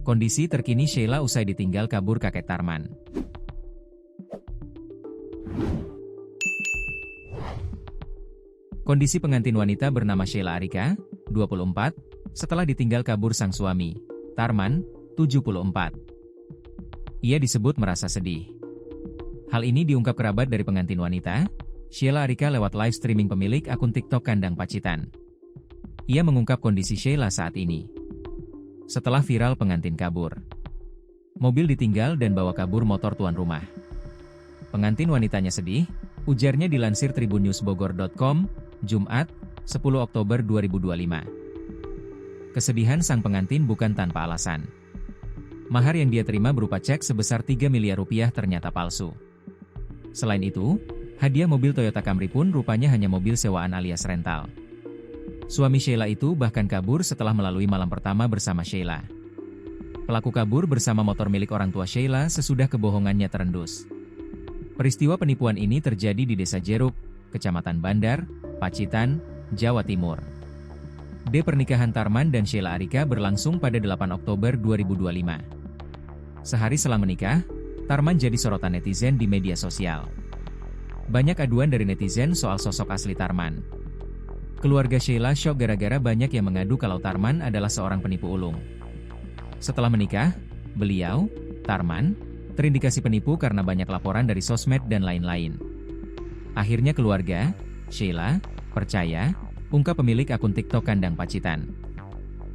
Kondisi terkini Sheila usai ditinggal kabur kakek Tarman. Kondisi pengantin wanita bernama Sheila Arika, 24, setelah ditinggal kabur sang suami, Tarman, 74. Ia disebut merasa sedih. Hal ini diungkap kerabat dari pengantin wanita, Sheila Arika lewat live streaming pemilik akun TikTok Kandang Pacitan. Ia mengungkap kondisi Sheila saat ini. Setelah viral pengantin kabur. Mobil ditinggal dan bawa kabur motor tuan rumah. Pengantin wanitanya sedih, ujarnya dilansir tribunnewsbogor.com, Jumat, 10 Oktober 2025. Kesedihan sang pengantin bukan tanpa alasan. Mahar yang dia terima berupa cek sebesar 3 miliar rupiah ternyata palsu. Selain itu, hadiah mobil Toyota Camry pun rupanya hanya mobil sewaan alias rental. Suami Sheila itu bahkan kabur setelah melalui malam pertama bersama Sheila. Pelaku kabur bersama motor milik orang tua Sheila sesudah kebohongannya terendus. Peristiwa penipuan ini terjadi di Desa Jeruk, Kecamatan Bandar, Pacitan, Jawa Timur. Pernikahan Tarman dan Sheila Arika berlangsung pada 8 Oktober 2025. Sehari selang menikah, Tarman jadi sorotan netizen di media sosial. Banyak aduan dari netizen soal sosok asli Tarman. Keluarga Sheila syok gara-gara banyak yang mengadu kalau Tarman adalah seorang penipu ulung. Setelah menikah, beliau, Tarman, terindikasi penipu karena banyak laporan dari sosmed dan lain-lain. Akhirnya keluarga, Sheila, percaya, ungkap pemilik akun TikTok Kandang Pacitan.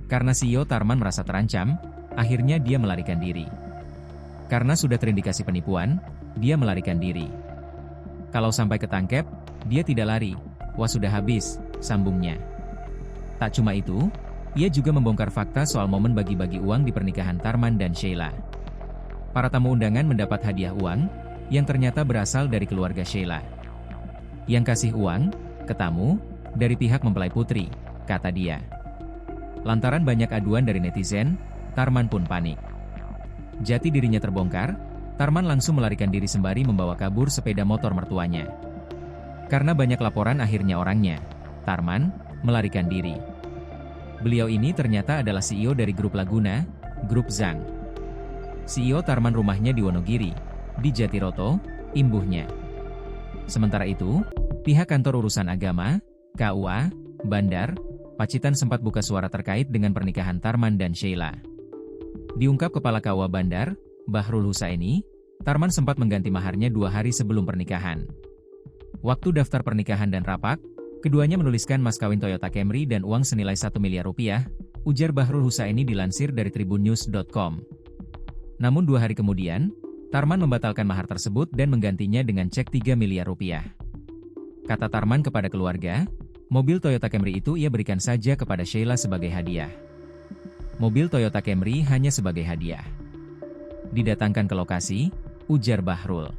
Karena CEO Tarman merasa terancam, akhirnya dia melarikan diri. Karena sudah terindikasi penipuan, dia melarikan diri. Kalau sampai ketangkep, dia tidak lari. Wah sudah habis, sambungnya. Tak cuma itu, ia juga membongkar fakta soal momen bagi-bagi uang di pernikahan Tarman dan Sheila. Para tamu undangan mendapat hadiah uang, yang ternyata berasal dari keluarga Sheila. Yang kasih uang, ke tamu, dari pihak mempelai putri, kata dia. Lantaran banyak aduan dari netizen, Tarman pun panik. Jati dirinya terbongkar, Tarman langsung melarikan diri sembari membawa kabur sepeda motor mertuanya. Karena banyak laporan akhirnya orangnya, Tarman, melarikan diri. Beliau ini ternyata adalah CEO dari grup Laguna, Grup Zhang. CEO Tarman rumahnya di Wonogiri, di Jatiroto, imbuhnya. Sementara itu, pihak kantor urusan agama, KUA, Bandar, Pacitan sempat buka suara terkait dengan pernikahan Tarman dan Sheila. Diungkap Kepala KUA Bandar, Bahrul Husaini, Tarman sempat mengganti maharnya 2 hari sebelum pernikahan. Waktu daftar pernikahan dan rapak, keduanya menuliskan mas kawin Toyota Camry dan uang senilai 1 miliar rupiah, ujar Bahrul Husaini dilansir dari tribunnews.com. Namun 2 hari kemudian, Tarman membatalkan mahar tersebut dan menggantinya dengan cek 3 miliar rupiah. Kata Tarman kepada keluarga, mobil Toyota Camry itu ia berikan saja kepada Sheila sebagai hadiah. Mobil Toyota Camry hanya sebagai hadiah. Didatangkan ke lokasi, ujar Bahrul.